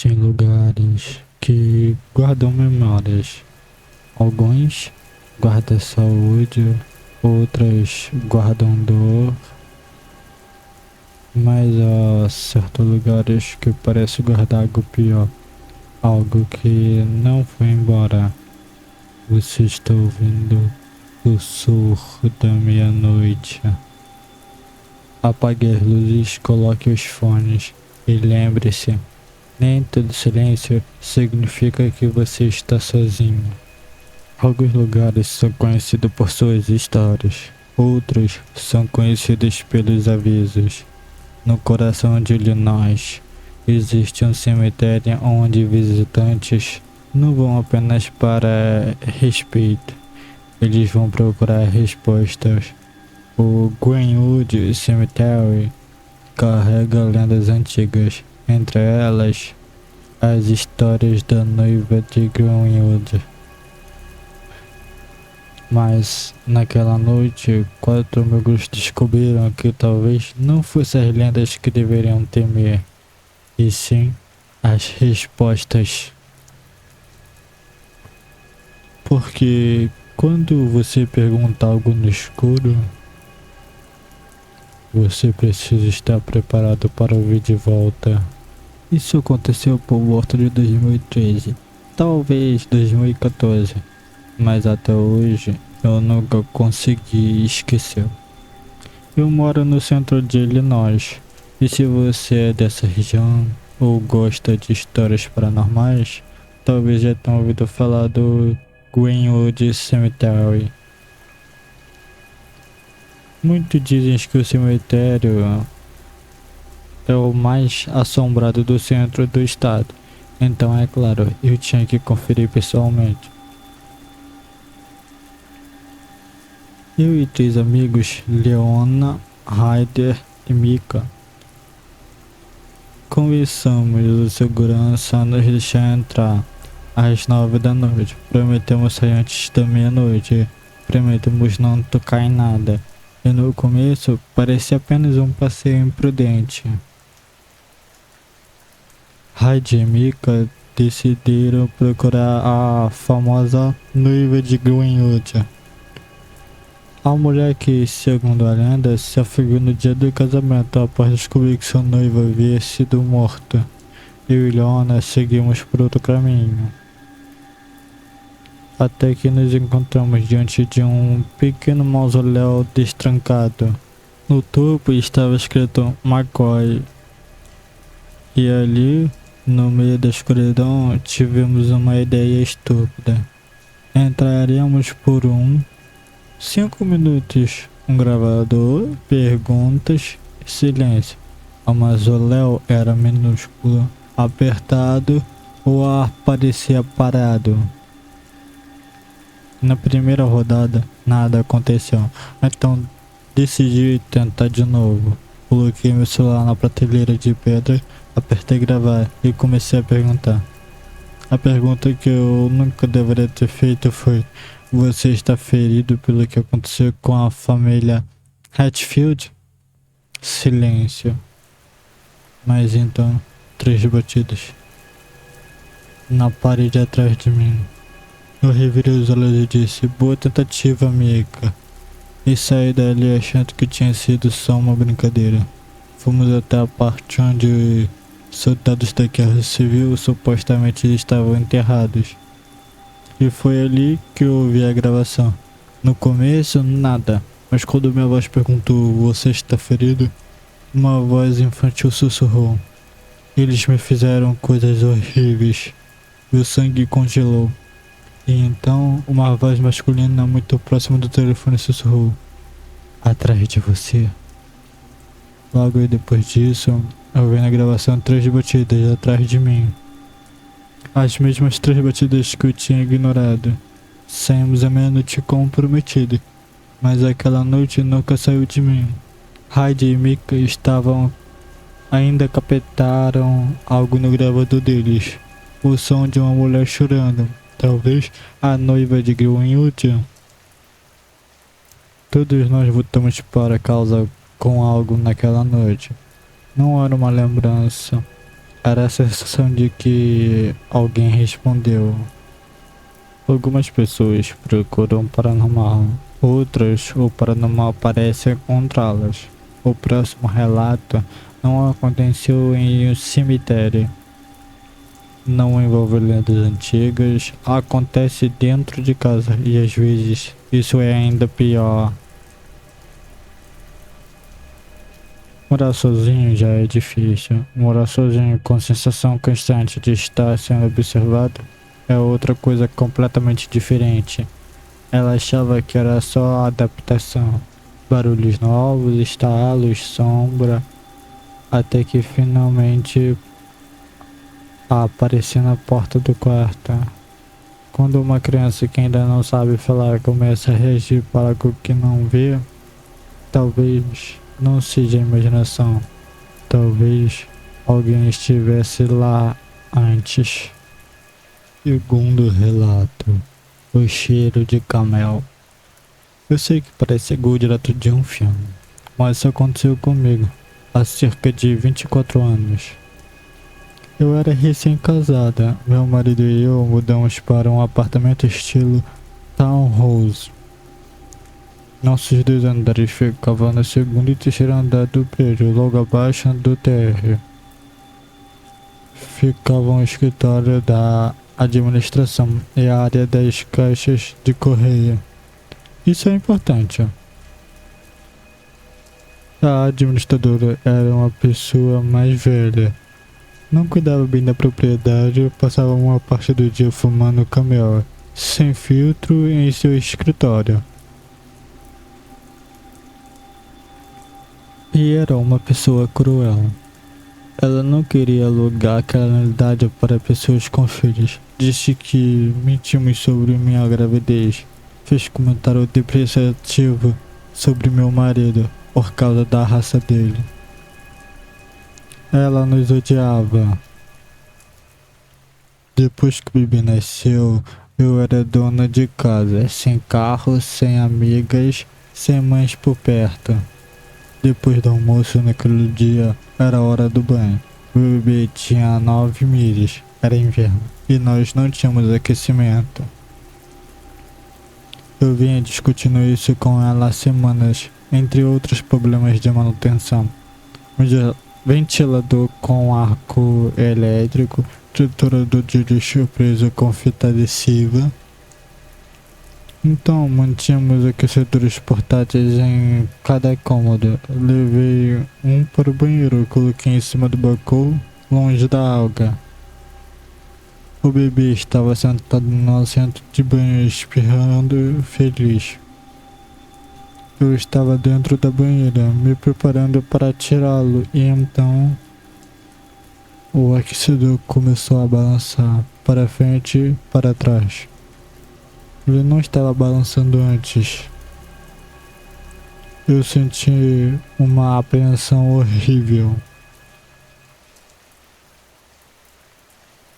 Existem lugares que guardam memórias. Alguns guardam saúde, outras guardam dor, mas há certos lugares que parece guardar algo pior, algo que não foi embora. Você está ouvindo o sussurro da meia-noite. Apague as luzes, coloque os fones e lembre-se. Nem todo silêncio significa que você está sozinho. Alguns lugares são conhecidos por suas histórias, outros são conhecidos pelos avisos. No coração de Illinois, existe um cemitério onde visitantes não vão apenas para respeito, eles vão procurar respostas. O Greenwood Cemetery carrega lendas antigas, entre elas as histórias da noiva de Greenwood. Mas naquela noite, 4 amigos descobriram que talvez não fossem as lendas que deveriam temer, e sim as respostas. Porque quando você pergunta algo no escuro, você precisa estar preparado para ouvir de volta. Isso aconteceu por volta de 2013, talvez 2014, mas até hoje eu nunca consegui esquecer. Eu moro no centro de Illinois, e se você é dessa região ou gosta de histórias paranormais, talvez já tenha ouvido falar do Greenwood Cemetery. Muitos dizem que o cemitério é o mais assombrado do centro do estado, então é claro, eu tinha que conferir pessoalmente. Eu e 3 amigos, Leona, Ryder e Mika, conversamos o segurança a nos deixar entrar às 9 da noite. Prometemos sair antes da meia-noite. Prometemos não tocar em nada. E no começo parecia apenas um passeio imprudente. Ryder e Mika decidiram procurar a famosa noiva de Greenwood. A mulher que, segundo a lenda, se afogou no dia do casamento após descobrir que seu noivo havia sido morto. Eu e Leona seguimos por outro caminho, até que nos encontramos diante de um pequeno mausoléu destrancado. No topo estava escrito McCoy, e ali, no meio da escuridão, tivemos uma ideia estúpida. Entraríamos por 5 minutos, um gravador, perguntas, silêncio. O mausoléu era minúsculo, apertado, o ar parecia parado. Na primeira rodada, nada aconteceu, então decidi tentar de novo. Coloquei meu celular na prateleira de pedra, apertei gravar e comecei a perguntar. A pergunta que eu nunca deveria ter feito foi: você está ferido pelo que aconteceu com a família Hatfield? Silêncio. Mas então, 3 batidas na parede atrás de mim. Eu revirei os olhos e disse: boa tentativa, Mika. E saí dali achando que tinha sido só uma brincadeira. Fomos até a parte onde soldados da guerra civil supostamente estavam enterrados. E foi ali que eu ouvi a gravação. No começo, nada. Mas quando minha voz perguntou: você está ferido? Uma voz infantil sussurrou: eles me fizeram coisas horríveis. Meu sangue congelou. E então, uma voz masculina muito próxima do telefone sussurrou: atrás de você. Logo depois disso, eu vi na gravação 3 batidas atrás de mim. As mesmas 3 batidas que eu tinha ignorado. Saímos à meia-noite como prometido, mas aquela noite nunca saiu de mim. Heidi e Mika ainda captaram algo no gravador deles. O som de uma mulher chorando. Talvez a noiva de Greenwood. Todos nós voltamos para casa com algo naquela noite. Não era uma lembrança. Era a sensação de que alguém respondeu. Algumas pessoas procuram o paranormal, outras o paranormal parece encontrá-las. O próximo relato não aconteceu em um cemitério. Não envolve lendas antigas, acontece dentro de casa e às vezes isso é ainda pior. Morar sozinho já é difícil. Morar sozinho com a sensação constante de estar sendo observado é outra coisa completamente diferente. Ela achava que era só adaptação. Barulhos novos, estalos, sombra, até que finalmente apareceu na porta do quarto. Quando uma criança que ainda não sabe falar começa a reagir para algo que não vê, talvez não seja imaginação. Talvez alguém estivesse lá antes. Segundo relato, o cheiro de camel. Eu sei que parece algo direto de um filme, mas isso aconteceu comigo há cerca de 24 anos. Eu era recém-casada, meu marido e eu mudamos para um apartamento estilo townhouse. Nossos 2 andares ficavam no segundo e terceiro andar do prédio, logo abaixo do térreo. Ficava o escritório da administração e a área das caixas de correio. Isso é importante. A administradora era uma pessoa mais velha. Não cuidava bem da propriedade, passava uma parte do dia fumando camel, sem filtro em seu escritório. E era uma pessoa cruel. Ela não queria alugar aquela unidade para pessoas com filhos. Disse que mentimos sobre minha gravidez. Fez comentário depreciativo sobre meu marido por causa da raça dele. Ela nos odiava. Depois que o bebê nasceu, eu era dona de casa, sem carro, sem amigas, sem mães por perto. Depois do almoço naquele dia, era hora do banho. O bebê tinha 9 meses, era inverno, e nós não tínhamos aquecimento. Eu vinha discutindo isso com ela há semanas, entre outros problemas de manutenção. Um ventilador com arco elétrico, triturador de lixo preso com fita adesiva. Então mantínhamos aquecedores portáteis em cada cômodo. Levei um para o banheiro, coloquei em cima do balcão, longe da alga. O bebê estava sentado no assento de banho, espirrando feliz. Eu estava dentro da banheira, me preparando para tirá-lo, e então o aquecedor começou a balançar para frente e para trás. Ele não estava balançando antes. Eu senti uma apreensão horrível.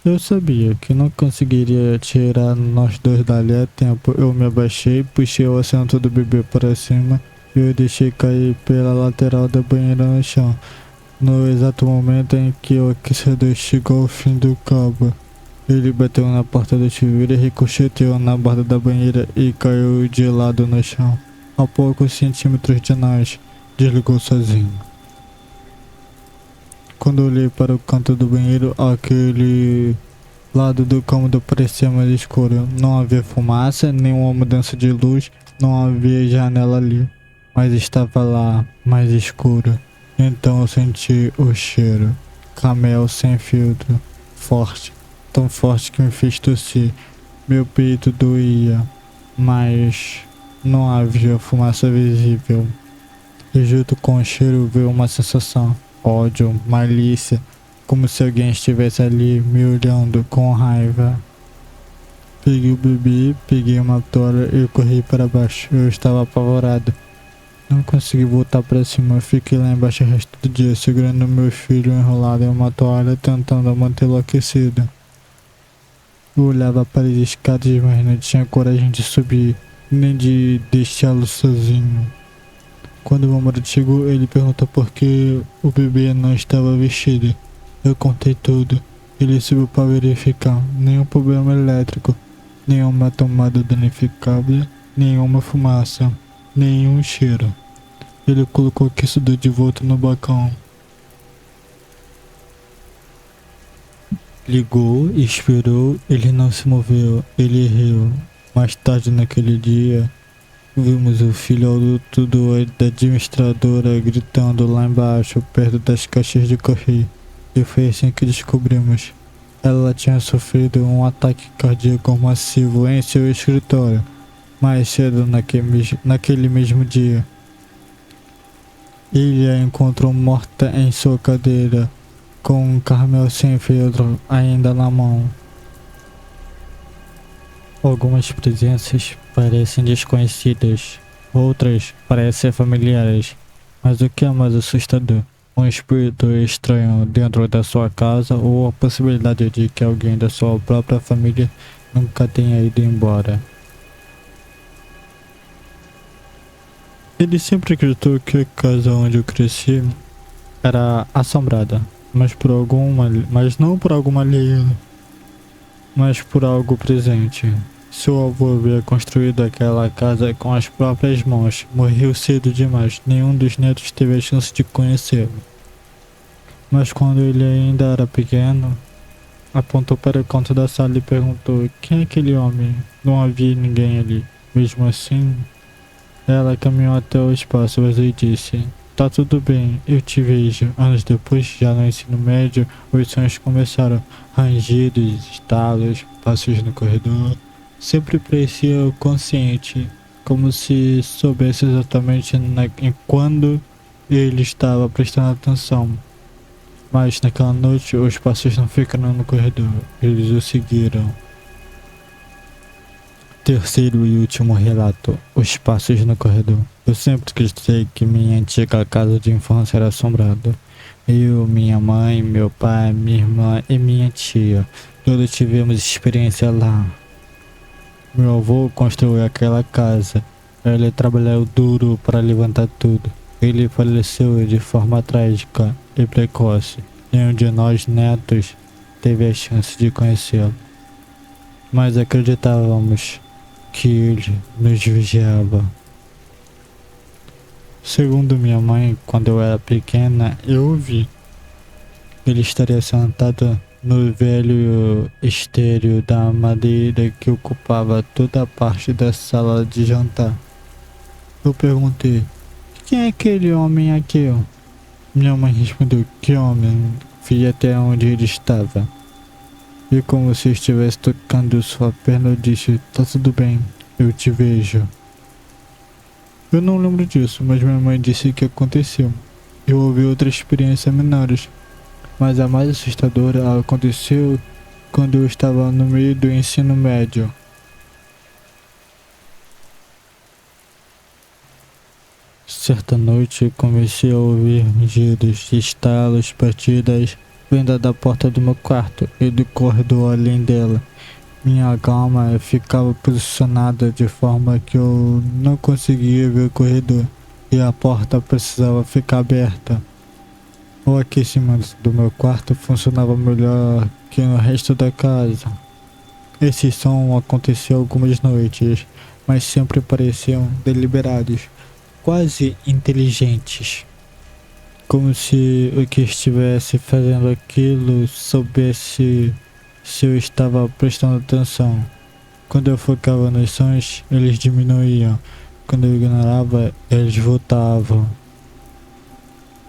Eu sabia que não conseguiria tirar nós dois dali a tempo. Eu me abaixei, puxei o assento do bebê para cima e o deixei cair pela lateral da banheira no chão. No exato momento em que o aquecedor chegou ao fim do cabo, ele bateu na porta do chuveiro e ricocheteou na borda da banheira e caiu de lado no chão. A poucos centímetros de nós, desligou sozinho. Quando olhei para o canto do banheiro, aquele lado do cômodo parecia mais escuro. Não havia fumaça, nenhuma mudança de luz, não havia janela ali, mas estava lá, mais escuro. Então eu senti o cheiro. Camel sem filtro, forte, tão forte que me fez tossir. Meu peito doía, mas não havia fumaça visível. E junto com o cheiro veio uma sensação. Ódio, malícia, como se alguém estivesse ali me olhando com raiva. Peguei o bebê, peguei uma toalha e corri para baixo. Eu estava apavorado. Não consegui voltar para cima, fiquei lá embaixo o resto do dia, segurando meu filho enrolado em uma toalha, tentando mantê-lo aquecido. Eu olhava para as escadas, mas não tinha coragem de subir, nem de deixá-lo sozinho. Quando meu marido chegou, ele perguntou por que o bebê não estava vestido. Eu contei tudo. Ele subiu para verificar. Nenhum problema elétrico, nenhuma tomada danificada, nenhuma fumaça, nenhum cheiro. Ele colocou o aquecedor de volta no balcão. Ligou, esperou, ele não se moveu, ele riu. Mais tarde naquele dia, vimos o filho adulto da administradora gritando lá embaixo, perto das caixas de correio. E foi assim que descobrimos. Ela tinha sofrido um ataque cardíaco massivo em seu escritório, mais cedo naquele mesmo dia. Ele a encontrou morta em sua cadeira, com um Carmel sem filtro ainda na mão. Algumas presenças parecem desconhecidas, outras parecem familiares, mas o que é mais assustador? Um espírito estranho dentro da sua casa ou a possibilidade de que alguém da sua própria família nunca tenha ido embora. Ele sempre acreditou que a casa onde eu cresci era assombrada, mas não por algo maligno, mas por algo presente. Seu avô havia construído aquela casa com as próprias mãos. Morreu cedo demais. Nenhum dos netos teve a chance de conhecê-lo. Mas quando ele ainda era pequeno, apontou para o canto da sala e perguntou: quem é aquele homem? Não havia ninguém ali. Mesmo assim, ela caminhou até o espaço vazio e disse: tá tudo bem, eu te vejo. Anos depois, já no ensino médio, os sonhos começaram. Rangidos, estalos, passos no corredor. Sempre parecia consciente, como se soubesse exatamente em quando ele estava prestando atenção. Mas naquela noite os passos não ficaram no corredor, eles o seguiram. Terceiro e último relato: os passos no corredor. Eu sempre acreditei que minha antiga casa de infância era assombrada. Eu, minha mãe, meu pai, minha irmã e minha tia, todos tivemos experiência lá. Meu avô construiu aquela casa. Ele trabalhou duro para levantar tudo. Ele faleceu de forma trágica e precoce. Nenhum de nós netos teve a chance de conhecê-lo. Mas acreditávamos que ele nos vigiava. Segundo minha mãe, quando eu era pequena, eu o vi. Ele estaria sentado no velho estéreo da madeira que ocupava toda a parte da sala de jantar. Eu perguntei: quem é aquele homem aqui? Minha mãe respondeu: que homem? Fui até onde ele estava. E como se estivesse tocando sua perna, eu disse: tá tudo bem, eu te vejo. Eu não lembro disso, mas minha mãe disse que aconteceu. Eu ouvi outras experiências menores, mas a mais assustadora aconteceu quando eu estava no meio do ensino médio. Certa noite comecei a ouvir rugidos, estalos, batidas vindo da porta do meu quarto e do corredor além dela. Minha cama ficava posicionada de forma que eu não conseguia ver o corredor e a porta precisava ficar aberta. O aquecimento do meu quarto funcionava melhor que no resto da casa. Esse som aconteceu algumas noites, mas sempre pareciam deliberados, quase inteligentes. Como se o que estivesse fazendo aquilo soubesse se eu estava prestando atenção. Quando eu focava nos sons, eles diminuíam. Quando eu ignorava, eles voltavam.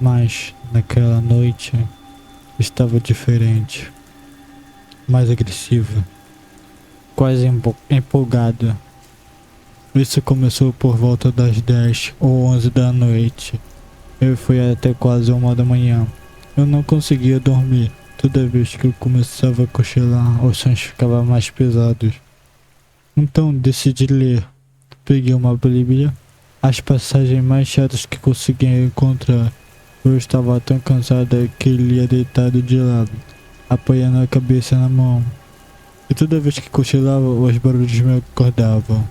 Mas naquela noite estava diferente, mais agressiva, quase empolgada. Isso começou por volta das 10 ou 11 da noite. Eu fui até quase 1 da manhã. Eu não conseguia dormir. Toda vez que eu começava a cochilar, os sons ficavam mais pesados. Então decidi ler. Peguei uma bíblia, as passagens mais chatas que conseguia encontrar. Eu estava tão cansada que lia deitado de lado, apoiando a cabeça na mão. E toda vez que cochilava, os barulhos me acordavam.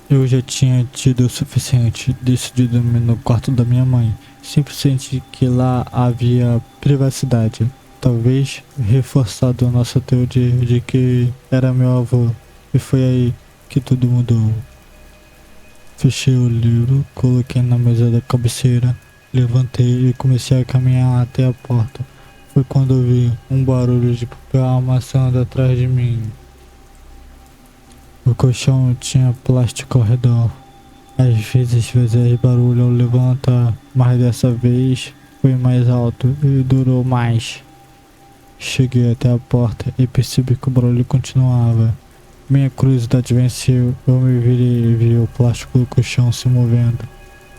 Eu já tinha tido o suficiente, decidi dormir no quarto da minha mãe. Sempre senti que lá havia privacidade. Talvez reforçado a nossa teoria de que era meu avô. E foi aí que tudo mudou. Fechei o livro, coloquei na mesa da cabeceira, levantei e comecei a caminhar até a porta. Foi quando ouvi um barulho de papel amassando atrás de mim. O colchão tinha plástico ao redor. Às vezes fazia barulho ao levantar, mas dessa vez foi mais alto e durou mais. Cheguei até a porta e percebi que o barulho continuava. Minha curiosidade venceu. Eu me virei e vi o plástico do colchão se movendo.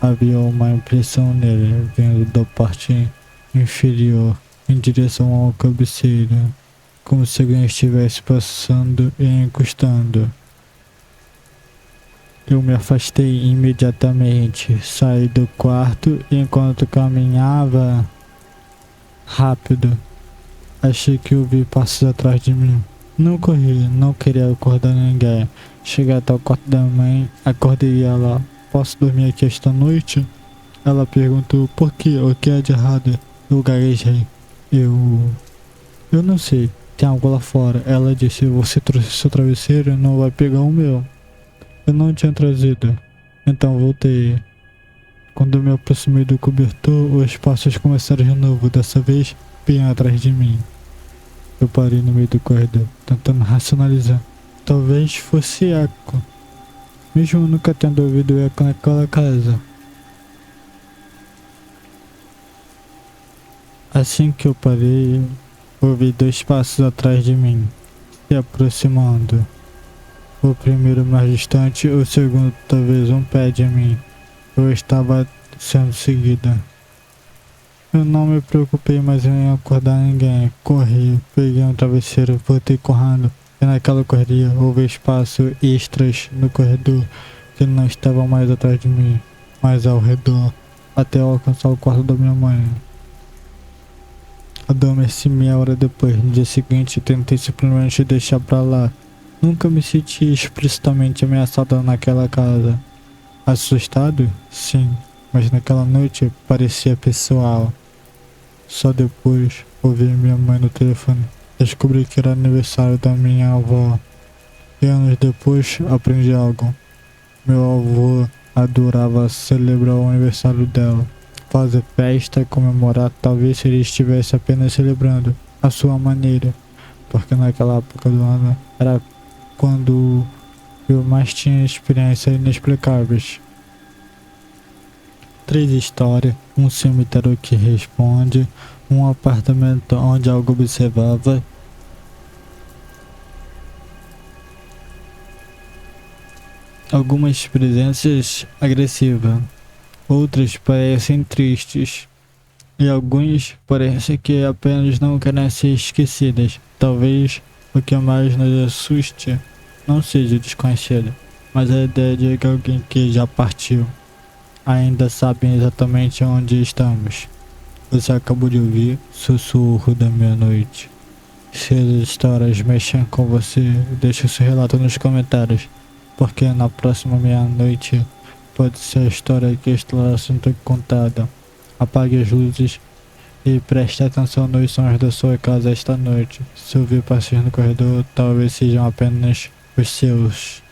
Havia uma impressão nele, vindo da parte inferior, em direção à cabeceira, como se alguém estivesse passando e encostando. Eu me afastei imediatamente, saí do quarto e enquanto caminhava rápido, achei que ouvi passos atrás de mim. Não corri, não queria acordar ninguém. Cheguei até o quarto da mãe, acordei ela. Posso dormir aqui esta noite? Ela perguntou por quê, o que é de errado? Eu gaguejei. Eu não sei, tem algo lá fora. Ela disse, você trouxe seu travesseiro, não vai pegar o meu. Eu não tinha trazido, então voltei. Quando me aproximei do cobertor, os passos começaram de novo, dessa vez bem atrás de mim. Eu parei no meio do corredor, tentando racionalizar. Talvez fosse eco, mesmo nunca tendo ouvido eco naquela casa. Assim que eu parei, ouvi dois passos atrás de mim, se aproximando. O primeiro mais distante, o segundo talvez um pé de mim. Eu estava sendo seguida. Eu não me preocupei mais em acordar ninguém. Corri, peguei um travesseiro, voltei correndo. E naquela correria houve espaço extras no corredor que não estavam mais atrás de mim, mas ao redor, até eu alcançar o quarto da minha mãe. Adormeci meia hora depois. No dia seguinte, tentei simplesmente deixar pra lá. Nunca me senti explicitamente ameaçado naquela casa. Assustado? Sim, mas naquela noite parecia pessoal. Só depois ouvi minha mãe no telefone. Descobri que era aniversário da minha avó. E anos depois aprendi algo. Meu avô adorava celebrar o aniversário dela. Fazer festa e comemorar, talvez ele estivesse apenas celebrando a sua maneira. Porque naquela época do ano era quando eu mais tinha experiências inexplicáveis. 3 histórias, um cemitério que responde, um apartamento onde algo observava, algumas presenças agressivas, outras parecem tristes, e alguns parecem que apenas não querem ser esquecidas. Talvez o que mais nos assuste não seja o desconhecido, mas a ideia de que alguém que já partiu ainda sabe exatamente onde estamos. Você acabou de ouvir Sussurro da Meia-Noite. Se as histórias mexem com você, deixe seu relato nos comentários, porque na próxima meia-noite pode ser a história que está sendo contada. Apague as luzes e preste atenção nos sons da sua casa esta noite. Se ouvir passos no corredor, talvez sejam apenas os seus.